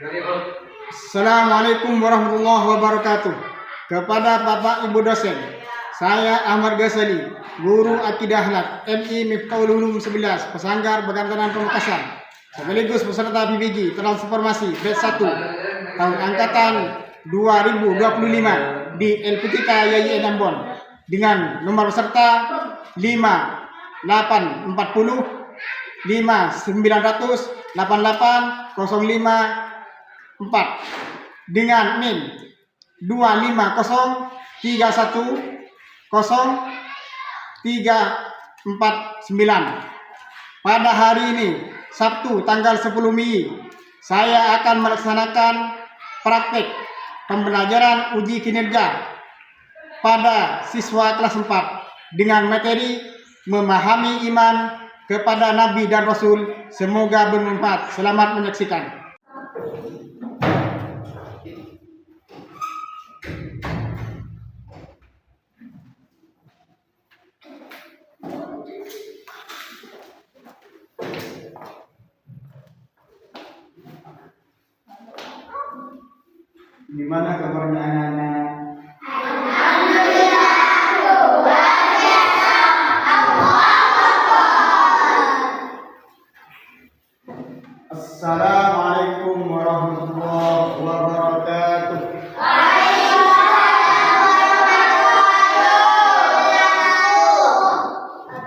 Assalamualaikum warahmatullahi wabarakatuh. Kepada Bapak Ibu dosen, saya Ahmad Ghazali, guru Akidah Akhlak MI Miftahul Ulum 11, Pesanggar Bekantan Pamekasan, sekaligus peserta PBG Transformasi Batch 1 tahun angkatan 2025 di LPTK YIN Ambon dengan nomor peserta 5840 5900 88 05 4 dengan NIM 250310349. Pada hari ini, Sabtu tanggal 10 Mei, saya akan melaksanakan praktek pembelajaran uji kinerja pada siswa kelas 4 dengan materi memahami iman kepada Nabi dan Rasul. Semoga bermanfaat. Selamat menyaksikan. Gimana kabarnya anak-anak? Assalamualaikum warahmatullahi wabarakatuh.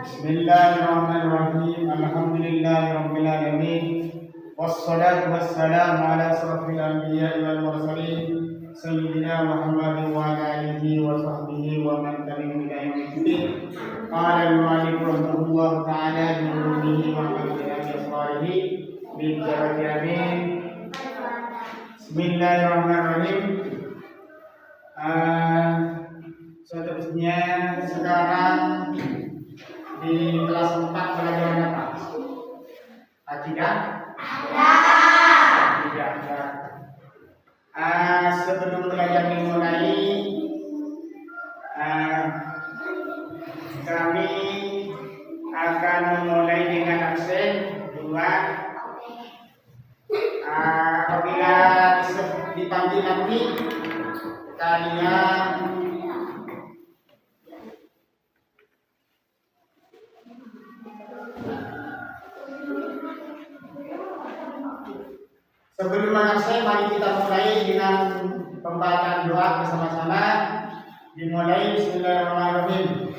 Bismillahirrahmanirrahim. Alhamdulillahirabbil alamin. Wassalatu wassalamu ala asrofil anbiya'i wal mursalin sayyidina Muhammadin wa ala alihi wa sahbihi wa man tabi'ahum ila yaumiddin. Qala al-mu'allif rahimahullah ta'ala bi nuruhi wa bi asrarihi bi jarati amin. Bismillahirrahmanirrahim. Seterusnya sekarang di kelas 4 pelajaran apa? Akidah. Sebelum belajar dimulai, kami akan memulai dengan absen 2. Apabila dipanggil nanti, kalian sebelum mengabsen, mari kita mulai dengan pembacaan doa bersama-sama. Dimulai. Bismillahirrahmanirrahim.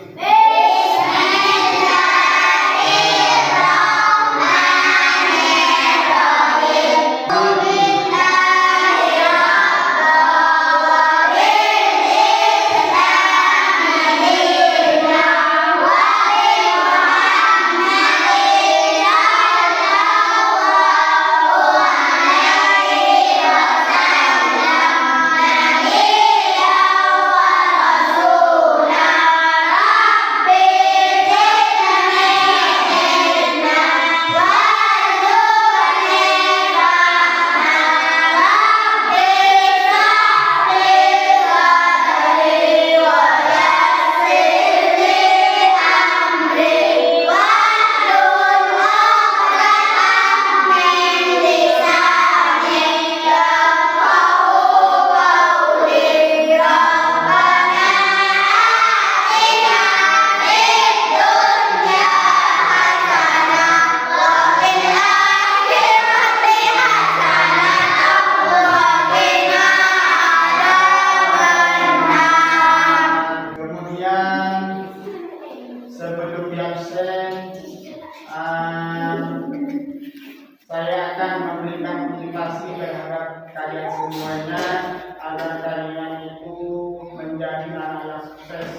Saya akan memberikan motivasi terhadap kalian semuanya agar kalian itu menjadi anak yang sukses.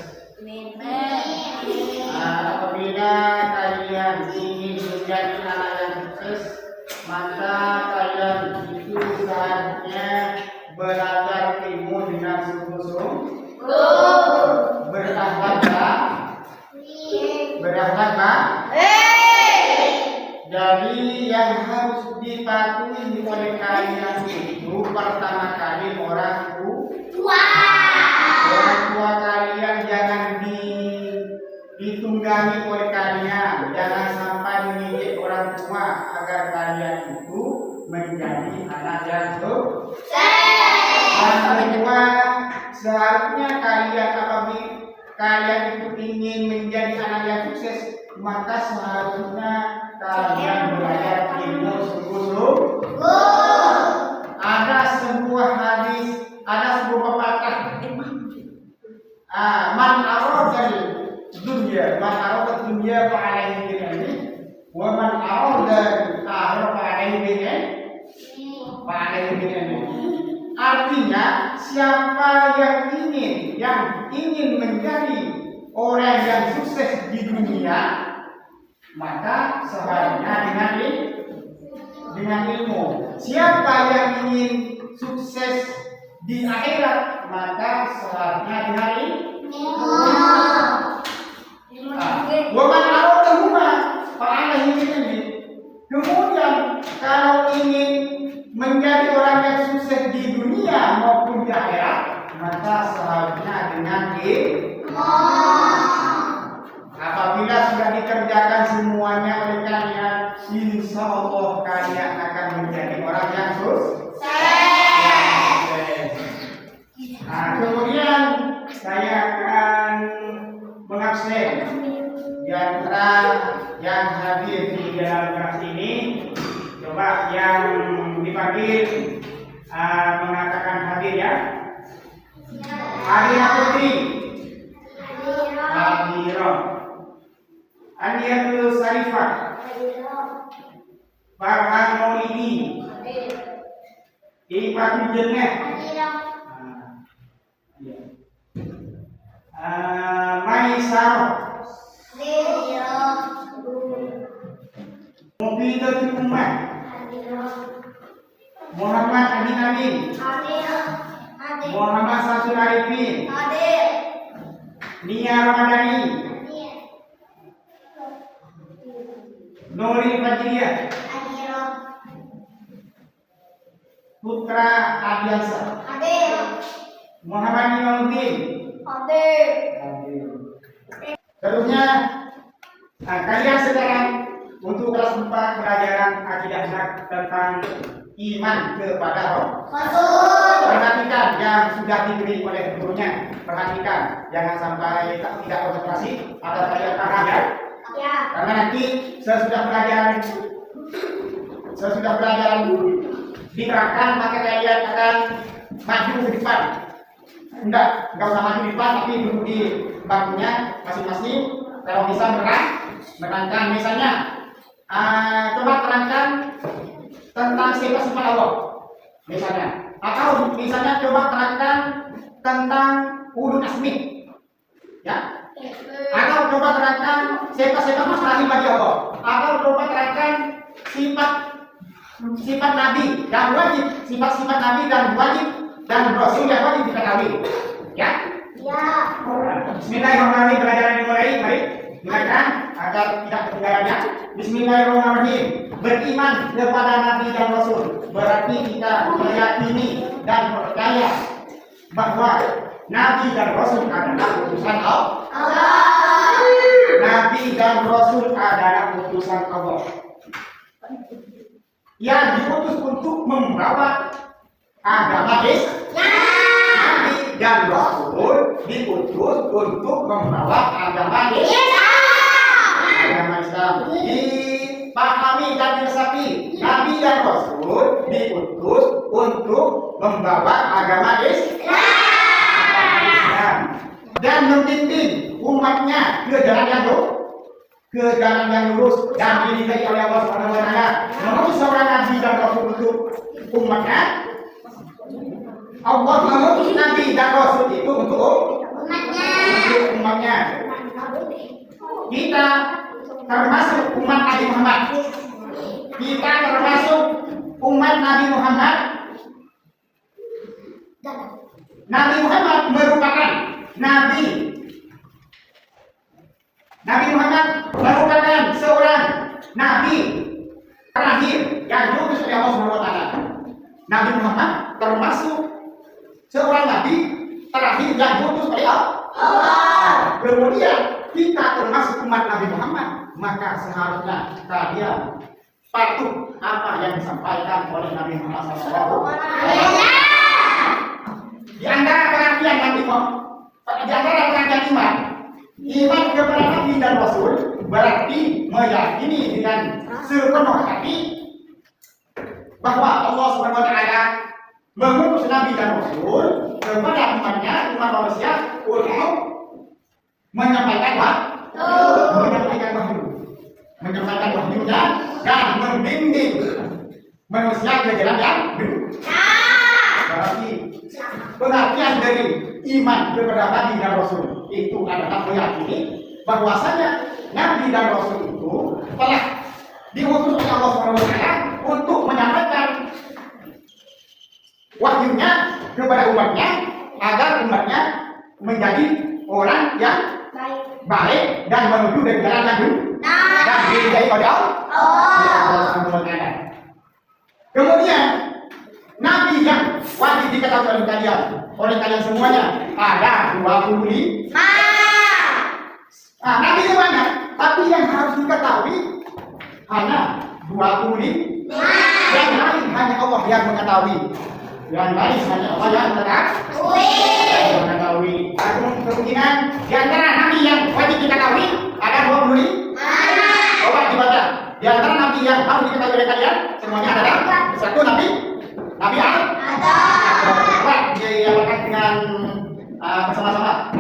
Apabila kalian ingin menjadi anak yang sukses, maka kalian itu seharusnya belajar ilmu dengan sungguh-sungguh, berakhlak. Jadi yang harus dipatuhi oleh kalian itu pertama kali orang tua. Orang tua kalian jangan ditunggangi oleh kalian, jangan sampai mendidik orang tua agar kalian itu menjadi anak yang sukses. Yang kedua, seharusnya kalian apabila kalian itu ingin menjadi anak yang sukses, maka seharusnya kalian belajar ilmu sungguh-sungguh. Ada sebuah hadis, ada sebuah pepatah. Man aradal dunya fa alaihi bil ilmi, wa man aradal akhirah fa alaihi bil ilmi. Artinya, siapa yang ingin menjadi orang yang sukses di dunia, maka seharusnya dengan ilmu. Siapa yang ingin sukses di akhirat, maka seharusnya dengan ilmu. Waman aradahuma fa'alaihi bililmi. Kemudian kalau ingin menjadi orang yang sukses di dunia maupun di akhirat, maka seharusnya dengan ilmu. Apabila sudah dikerjakan semuanya oleh kalian, insya Allah kalian akan menjadi orang yang sukses. Nah, kemudian saya akan mengabsen di antara yang hadir di dalam kelas ini. Coba yang dipanggil mengatakan hadir ya. Hadir Putri. Hadirah. Aniatul Sarifah. Farhan Maulidi. Ifatul Jannah. Maisar. Mufidatul Ummah. Muhammad Amin Amin. Muhammad Samsul Arifin. Nia Ramadhani. Nuri Fajriyah. Putra Adiasa. Muhammad Imamuddin. Terusnya kalian sekarang untuk kelas 4 pelajaran akidah tentang iman kepada Rasul. Perhatikan yang sudah diberi oleh gurunya. Perhatikan, jangan sampai tidak konsentrasi atau kalian paham ya. Karena nanti sesudah pelajaran diterangkan, maka kalian akan maju ke depan. Enggak usah maju di depan, tapi duduk di bangkunya masing-masing. Kalau bisa menerangkan, misalnya coba terangkan tentang sifat-sifat Allah, misalnya, atau misalnya coba terangkan tentang ulul asmi, ya, atau coba terangkan sifat-sifat mustahil bagi Allah, atau coba terangkan sifat Nabi dan wajib, sifat-sifat Nabi dan wajib dan Rasul yang wajib diketahui, ya. Bismillahirrahmanirrahim. Pelajaran dimulai, mari dengarkan agar tidak ketinggalannya. Bismillahirrahmanirrahim. Beriman kepada Nabi dan Rasul berarti kita meyakini dan percaya bahwa Nabi dan Rasul adalah utusan Allah. Nabi dan Rasul adalah utusan Allah yang diutus untuk membawa agama Islam. Nabi dan Rasul diutus untuk membawa agama Islam. Dipahami dan diresapi, Nabi dan Rasul diutus untuk membawa agama Islam dan membimbing umatnya ke jalan yang lurus dan diridai oleh Allah Subhanahu wa taala. Menurut seorang Nabi dan Rasul untuk umatnya, Allah mengutus Nabi dan Rasul itu untuk umatnya. Kita termasuk umat Nabi Muhammad. Kita termasuk umat Nabi Muhammad. Nabi Muhammad merupakan Nabi. Nabi Muhammad merupakan seorang Nabi terakhir yang diutus oleh Allah Subhanahu wa taala. Nabi Muhammad termasuk seorang Nabi terakhir yang diutus oleh Allah. Kemudian kita termasuk umat Nabi Muhammad, maka seharusnya kalian patuh apa yang disampaikan oleh Nabi Muhammad SAW. Di antara pengertian Nabi di antara pengertian iman kepada Nabi dan Rasul berarti meyakini dengan sepenuh hati bahwa Allah Subhanahu wa taala mengutus Nabi dan Rasul kepada iman manusia untuk menyampaikan wahyunya dan membimbing manusia ke jalan yang benar. Berarti pengertian dari iman kepada Nabi dan Rasul itu adalah meyakini bahwasanya Nabi dan Rasul itu telah diutus oleh Allah Subhanahu wa taala untuk menyampaikan wahyunya kepada umatnya agar umatnya menjadi orang yang baik dan menuju dari jalan yang benar dan diridai oleh Allah Subhanahu wa taala. Kemudian Nabi yang wajib diketahui oleh kalian semuanya ada 25. Nabi itu banyak, tapi yang harus diketahui hanya 25. Yang lain hanya Allah yang mengetahui. Yang lain hanya Allah yang mengetahui. Kemungkinan di antara Nabi yang wajib diketahui ada 25. Coba dibaca. Di antara Nabi yang harus diketahui oleh kalian semuanya adalah satu Nabi Adam. Coba diamalkan dengan bersama-sama.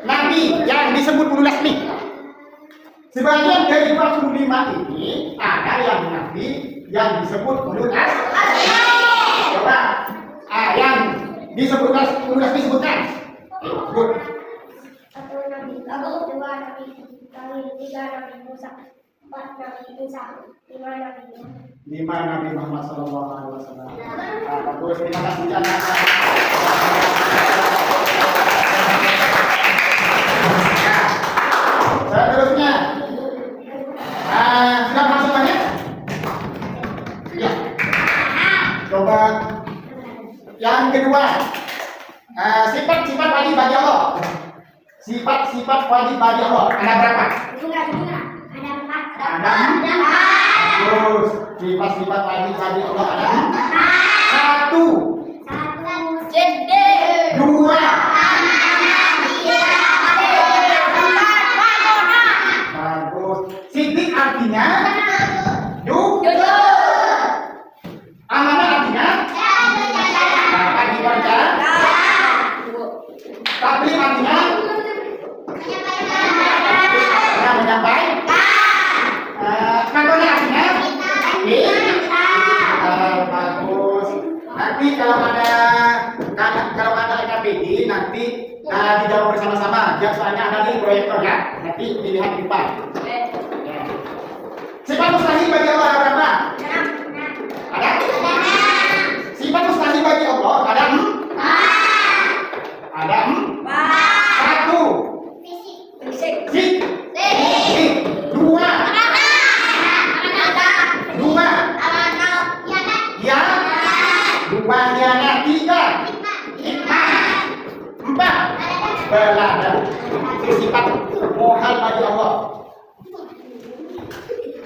Nabi yang disebut ulul azmi. Sebagian dari 45 ini ada yang Nabi yang disebut ulul azmi. Coba yang disebut ulul azmi sebutkan. Sebut. 1 Nabi Adam, 2 Nabi Ibrahim, 3 Nabi Musa, 4 Nabi Isa, 5 Nabi Muhammad. 5 Nabi Muhammad SAW. Bagus, terima kasih. Seterusnya, sudah masuk banyak? Ya. Coba yang kedua, sifat-sifat wajib bagi Allah. Sifat-sifat wajib bagi Allah ada berapa? Ada 4. Ada 4. Terus sifat-sifat wajib bagi Allah ada 1. 2. Sidik artinya jujur. Amanah artinya dibaca. Tabligh artinya menyampaikan. Kadonya artinya bagus. Nanti kalau ada LKPD nanti dijawab bersama-sama. Soalnya ada di proyektor ya. Nanti dilihat di depan. Sifat mustahil bagi Allah ada berapa? Ada? Sifat mustahil bagi Allah ada 4. Ada 1. Fisik. 2. Ya. 2 diana. 3. 4. Belajar. Sifat muhal bagi Allah.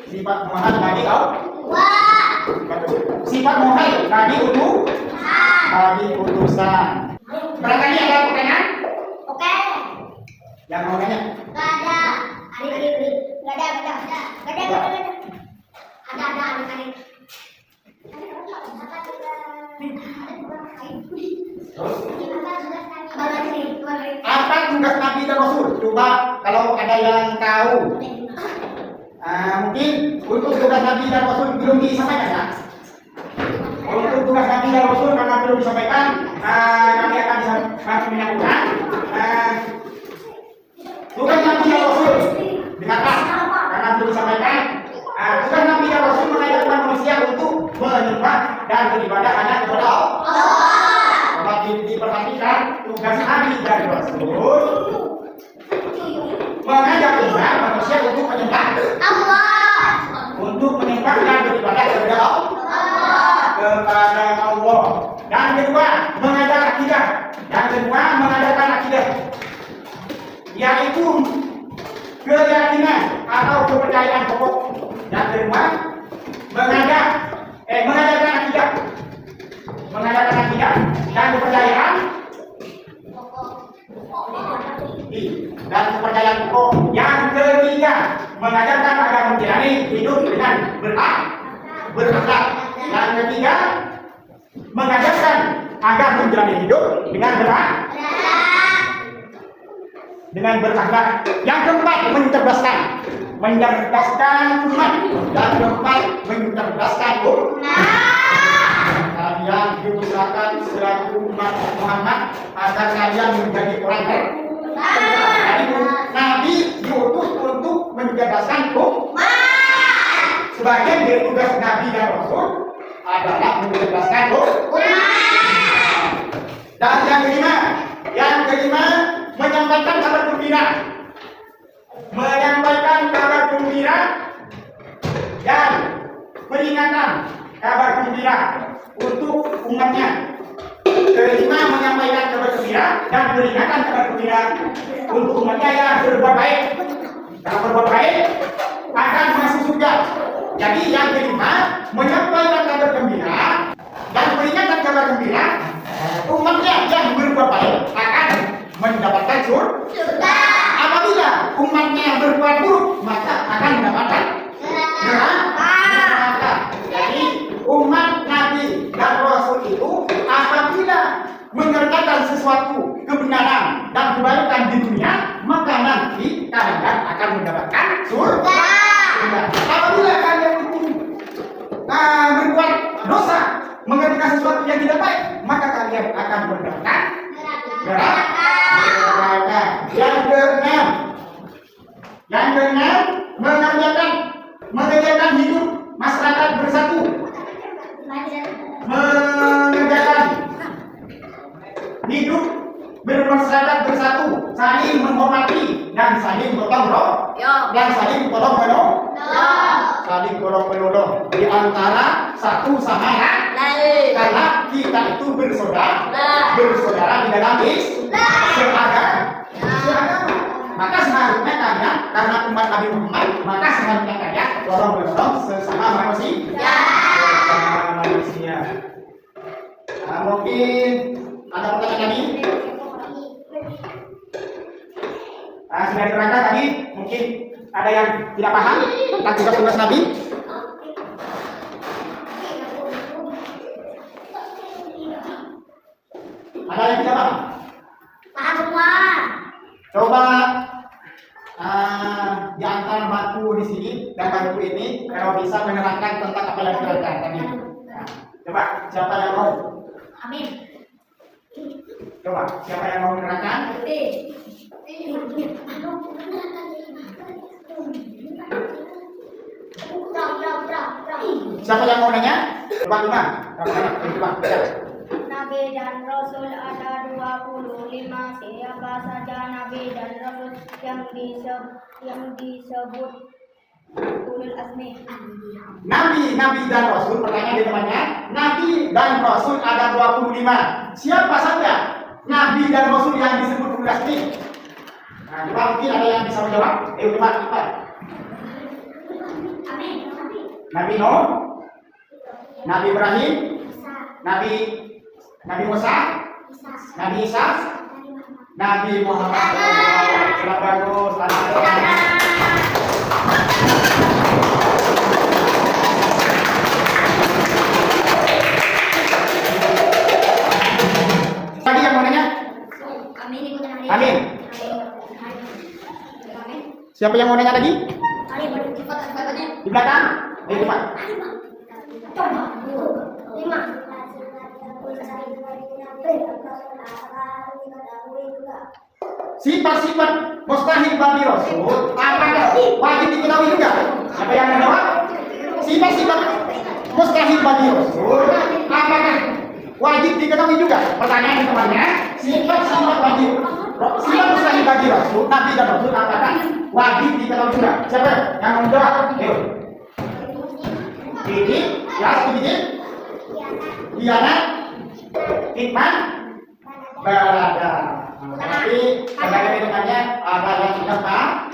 Sifat muhal bagi Allah. Sifat muhal bagi utusan. Barangkali ada pertanyaan? Oke. Yang mau nanya? Gak ada. Adik-adik. Gak ada. Ada adik-adik. tugas Nabi dan Rasul? Coba kalau ada yang tahu. Mungkin untuk tugas Nabi dan Rasul belum disampaikan ya? Untuk tugas Nabi dan Rasul karena belum disampaikan, kami akan menyambungkan. Tugas Nabi dan Rasul dengarkan karena belum disampaikan. Tugas Nabi dan Rasul mengajarkan manusia untuk menyembah dan beribadah hanya kepada Allah. Coba diperhatikan tugas Nabi dan Rasul mengajak umat manusia untuk menyembah Allah, untuk menyembah dan beribadah kepada Allah. Dan kedua, mengajar akidah. Yang kedua, mengajarkan akidah, yaitu keyakinan atau kepercayaan pokok. Yang kedua, mengajarkan akidah, dan kepercayaan dan kepercayaan pokok. Yang ketiga, mengajarkan agar menjalani hidup dengan berakhlak. Yang ketiga, mengajarkan agar menjalani hidup dengan berakhlak. Yang keempat, mencerdaskan umat. Yang keempat, mencerdaskan kalian diusahakan selaku umat Muhammad agar kalian menjadi orang cerdas. Nabi diutus untuk mencerdaskan umat. Sebagian dari tugas Nabi dan Rasul adalah mencerdaskan umat. Dan yang kelima, menyampaikan kabar gembira. Dan peringatan kabar gembira untuk umatnya. Kelima, menyampaikan kabar gembira dan peringatan kabar gembira untuk umatnya yang berbuat baik. Kalau berbuat baik akan masuk surga. Jadi yang kelima, menyampaikan kabar gembira dan peringatan kabar gembira, umatnya yang berbuat baik akan mendapatkan surga. Apabila umatnya yang berbuat buruk, maka akan mendapatkan neraka. Jadi umat Nabi dan Rasul itu apabila mengerjakan sesuatu kebenaran dan kebaikan di dunia, maka nanti kalian akan mendapatkan surga. Apabila kalian itu berbuat dosa, mengerjakan sesuatu yang tidak baik, maka kalian akan mendapatkan neraka. Yang keenam, mengerjakan hidup masyarakat bersatu. Mengerjakan hidup bermasyarakat bersatu, saling menghormati dan saling bertolong menolong di antara satu sama lain, karena kita itu bersaudara di dalam seagama. Maka seharusnya kalian, karena umat Nabi Muhammad, maka seharusnya kalian tolong-menolong sesama manusia. Mungkin ada pertanyaan lagi? Sudah diterangkan tadi, mungkin ada yang tidak paham tentang tugas Nabi. Ada yang tidak paham? Paham semua. Coba di antara batu di sini dan batu ini, kalau bisa menerangkan tentang apa yang diterangkan tadi. Coba siapa yang mau? Amin. Coba siapa yang mau menerangkan? Siapa yang mau nanya? Coba lima. Coba. Nabi dan Rasul ada 25. Siapa saja Nabi dan Rasul yang disebut ulul azmi? Nabi dan Rasul, pertanyaan di depannya. Nabi dan Rasul ada 25. Siapa saja Nabi dan Rasul yang disebut ulul azmi? Coba mungkin ada yang bisa menjawab. Coba cepat. Nabi Nuh, Nabi Ibrahim, Nabi Musa, Nabi Isa, Nabi Muhammad. Sudah bagus. Lagi yang mau nanya? Amin. Amin. Siapa yang mau nanya lagi? Di belakang? Ayo cepat. Sifat-sifat mustahil bagi Rasul apakah wajib diketahui juga? Siapa yang menjawab? Sifat-sifat mustahil bagi Rasul apakah wajib diketahui juga? Pertanyaan temannya, sifat-sifat bagi sifat mustahil bagi Rasul, Nabi dan Rasul apakah wajib diketahui juga? Siapa yang menjawab? Ayo. Ini, ya sedikit. Khianat, hikmah, berada. Tapi sebagai temannya ada yang sudah paham.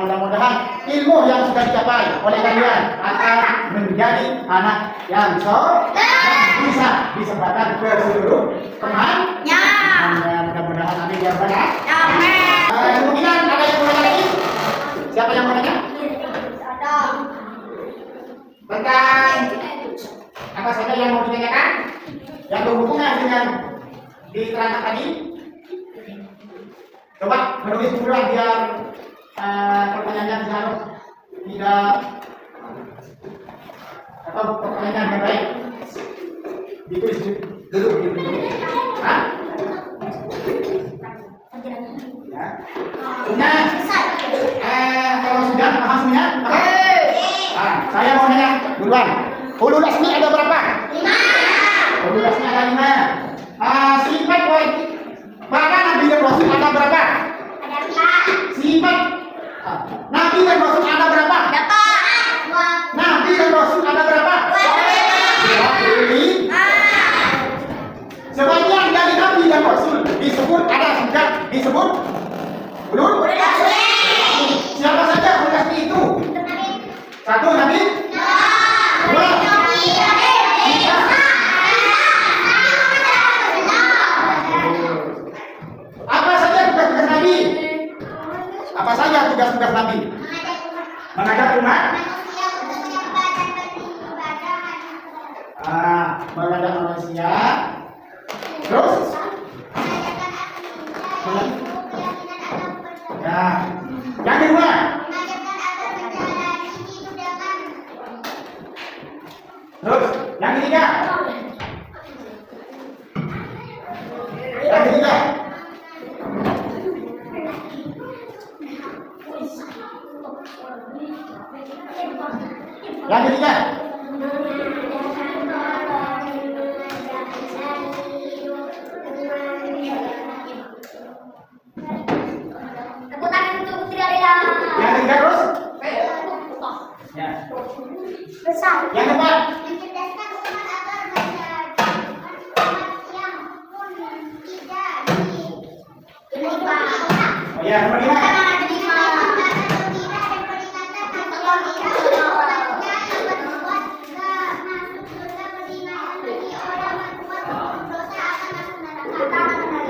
Mudah-mudahan ilmu yang sudah dicapai oleh kalian akan menjadi anak yang soleh dan bisa disebarkan ke seluruh teman. Mudah-mudahan nanti dia banyak. Kemungkinan ada yang mau nanya lagi? Siapa yang mau nanya? Tentang apa saja yang mau ditanyakan? Yang berhubungan dengan diterangkan tadi? Coba menulis ulang biar pertanyaannya tidak atau pertanyaan yang baik. Ditulis dulu. Hah? Ya. Nah, kalau sudah paham semuanya? Saya mau nanya duluan. Ulul asmi ada berapa? 5. Ulul asmi ada 5. Sifat wajib para nabi dan rasul ada berapa? Ada 4. Sifat nabi dan rasul ada berapa? Ada 4. Nabi dan rasul ada berapa? 20. Sebagian dari nabi dan rasul disebut ada juga disebut ulul asmi. Siapa saja ulul asmi itu? 1 nabi. 2 apa saja tugas-tugas Nabi? Mengajak umat, mengajak manusia, terus, ya, yang kedua, terus, yang ketiga, yang ketiga. Yang ketiga terus? Ya. Yang keempat? Oh ya, nomor 5.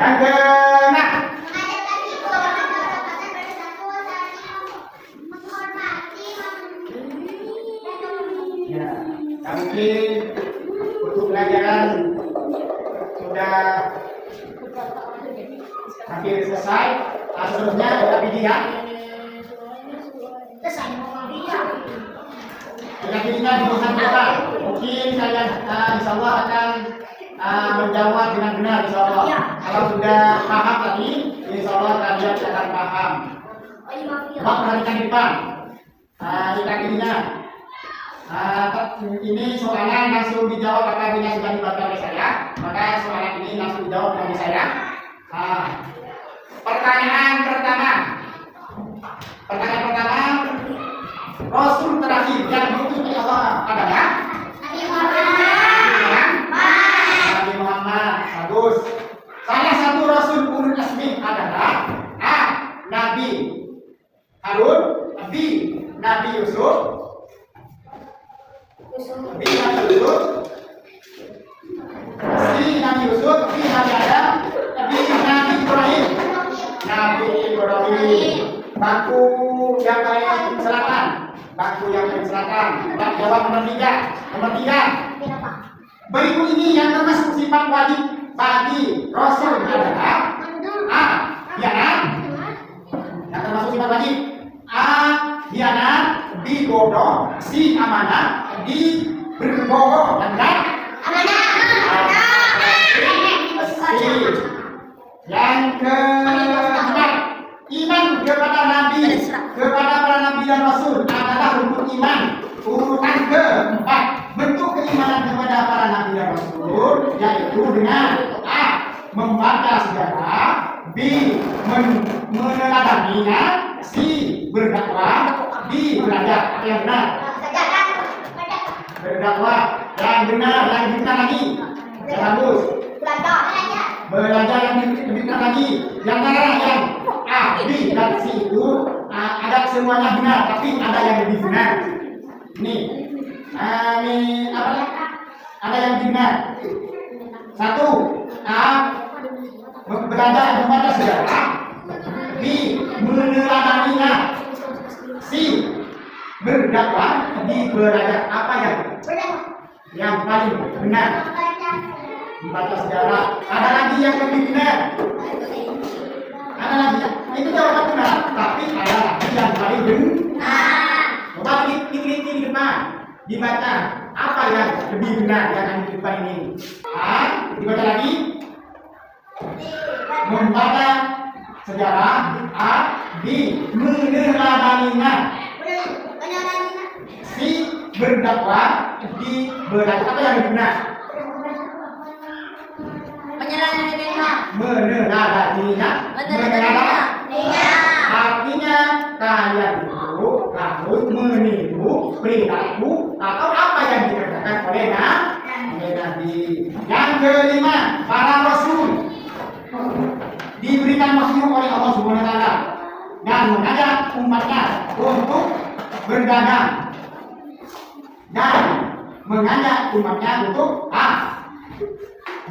Yang keenam. Ya, mungkin untuk pelajaran sudah hampir selesai. Seterusnya ada video. Dengan videonya di bosan kita, mungkin kalian insya Allah akan menjawab dengan benar insya Allah. Kalau sudah paham tadi, insya Allah kalian akan paham. Coba perhatikan di depan. Kita kirinya. Ini soalnya langsung dijawab apabila sudah dibaca oleh saya. Maka soalan ini langsung dijawab oleh saya. Pertanyaan pertama. Rasul terakhir yang diutus oleh Allah adalah Nabi Muhammad. Bagus. Salah satu Rasul ulul asmi adalah A. Nabi Harun, B. Nabi Yusuf, B. Nabi Yusuf, C. Nabi Yusuf, B. Nabi Adam, B. Nabi Ibrahim. Nabi Ibrahim. Bangku yang paling selatan. Jawab nomor 3. Berikut ini yang termasuk sifat wajib bagi Rasul adalah A. Khianat, Yang keempat, iman kepada nabi, kepada para nabi dan rasul adalah rukun iman. Urutan keempat, bentuk keimanan kepada para nabi dan rasul yaitu dengan A. Membaca sejarah, B. Meneladaninya, C. Berdakwah, D. Belajar. Apa yang benar? Berdakwah. Yang benar, yang benar lagi. Bagus. Belajar yang lebih benar lagi. Yang mana yang A, B, dan C itu ada semuanya benar, tapi ada yang lebih benar. Ini apa? Ada yang lebih benar. Satu, A. Belajar membaca sejarah, B. Meneladaninya, C. Berdakwah, D. Belajar. Apa yang paling benar? Membaca sejarah. Ada lagi yang lebih benar. Ada lagi. Itu jawaban benar, tapi ada lagi yang paling benar. Coba diteliti di depan, dibaca apa yang lebih benar yang ada di depan ini. A. Dibaca lagi. Membaca sejarah, A. B. Meneladaninya, C. Berdakwah, D. Belajar. Apa yang lebih benar? Meneladaninya. Artinya kalian itu harus meniru perilaku atau apa yang dikerjakan oleh Nabi. Yang kelima, para rasul diberikan wahyu oleh Allah Subhanahu wa taala dan mengajak umatnya untuk berdagang dan mengajak umatnya untuk A.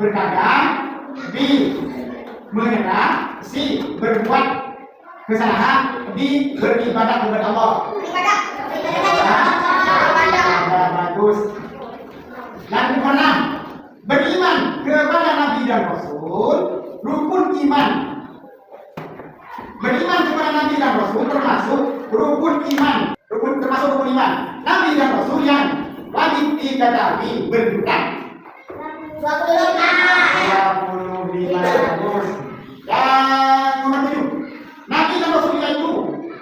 Berdagang, B. Menyerah, C. Berbuat kesalahan, D. Beribadah kepada Allah. Bagus. Yang keenam, beriman kepada Nabi dan Rasul, rukun iman. Beriman kepada Nabi dan Rasul termasuk rukun iman. Termasuk rukun iman. Nabi dan Rasul yang wajib diketahui berduka. 25. Bagus. Yang nomor 7, Nabi dan Rasul itu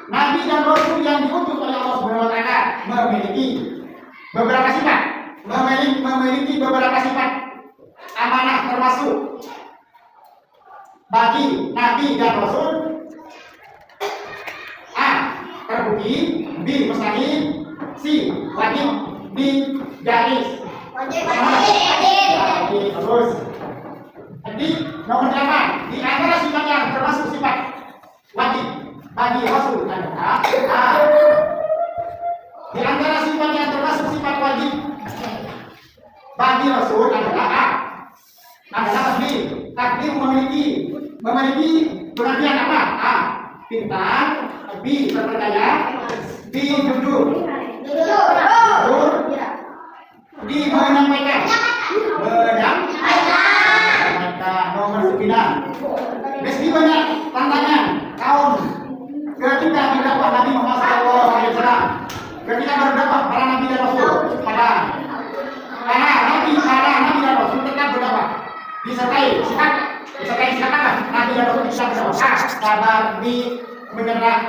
Nabi dan Rasul yang diutus oleh Allah Subhanahu wa taala memiliki beberapa sifat. Memiliki beberapa sifat amanah, termasuk bagi Nabi dan Rasul A. Terbukti, B. Mustahil, C. Wajib, D. Jais. Terus di nomor 8, di antara sifat yang termasuk sifat wajib bagi Rasul adalah A. Di antara sifat yang termasuk sifat wajib bagi Rasul adalah A. Adalah takdir memiliki pengertian apa? A. Pintar, B. Terpercaya, B. Jujur, D. Menyampaikan. Nomor 9, meski banyak tantangan kaum ketika berdakwah Nabi Muhammad SAW, ketika berdakwah para Nabi dan Rasul, para Nabi dan Rasul tetap berdakwah disertai sikap apa? Nabi dan Rasul bisa berdakwah. A. Sabar, B. Menyerah,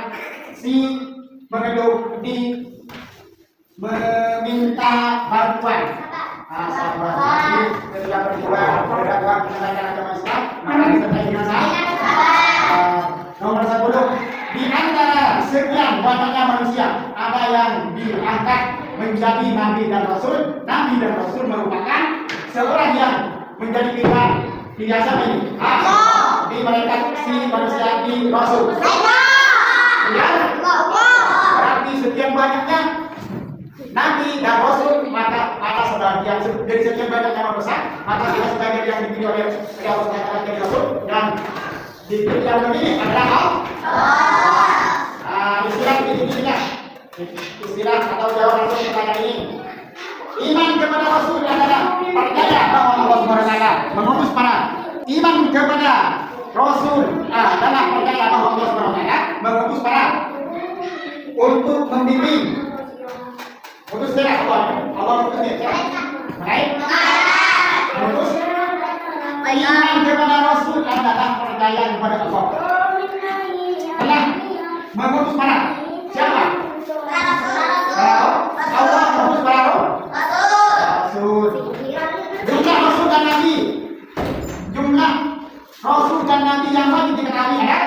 C. Mengeluh, D. Meminta bantuan. Sabar, ketika berjuang berdakwah menyampaikan agama Islam, maka disertai dengan sabar. Nomor 10, di antara sekian banyaknya manusia ada yang diangkat menjadi Nabi dan Rasul. Nabi dan Rasul merupakan seorang yang menjadi pilihan biasa ini. Di mereka si manusia di Rasul. Berarti sekian banyaknya Nabi dan Rasul, maka sebagian dari sekian banyak nama besar, maka kita sebagian yang dipilih oleh Allah SWT dari Rasul dan dipilih yang ini adalah istilah atau jawaban untuk pertanyaan ini. Iman kepada Rasul adalah percaya bahwa Allah SWT mengutus para iman kepada Rasul adalah percaya bahwa Allah SWT mengutus para untuk membimbing. Putus tidak Allah putus tidak baik. Putus iman kepada Rasul adalah percaya kepada Allah. Telah mengutus mana? Siapa? Allah mengutus para rasul. Jumlah rasul dan nabi. Jumlah rasul dan nabi yang wajib diketahui ada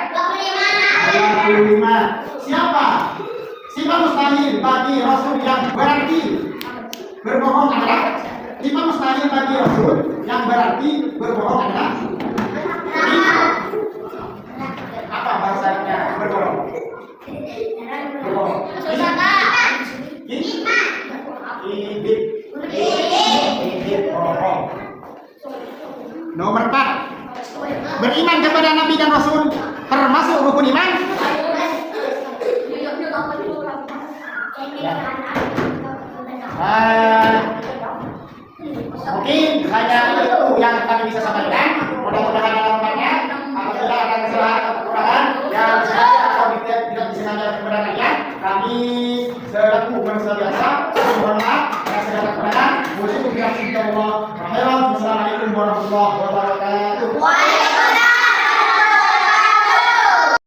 25. Siapa? Sifat mustahil bagi rasul yang berarti berbohong adalah sifat mustahil bagi rasul yang berarti berbohong adalah apa bahasanya berbohong? Berbohong. Ini bohong. Nomor 4. Beriman kepada nabi dan rasul termasuk rukun iman. Mungkin hanya itu yang kami bisa sampaikan. Mudah-mudahan harapannya apabila ada kesalahan atau kekurangan yang sengaja atau tidak disengaja kepada kalian, kami selaku bangsa biasa mohon maaf atas segala kekurangan. Wassalamualaikum warahmatullahi wabarakatuh.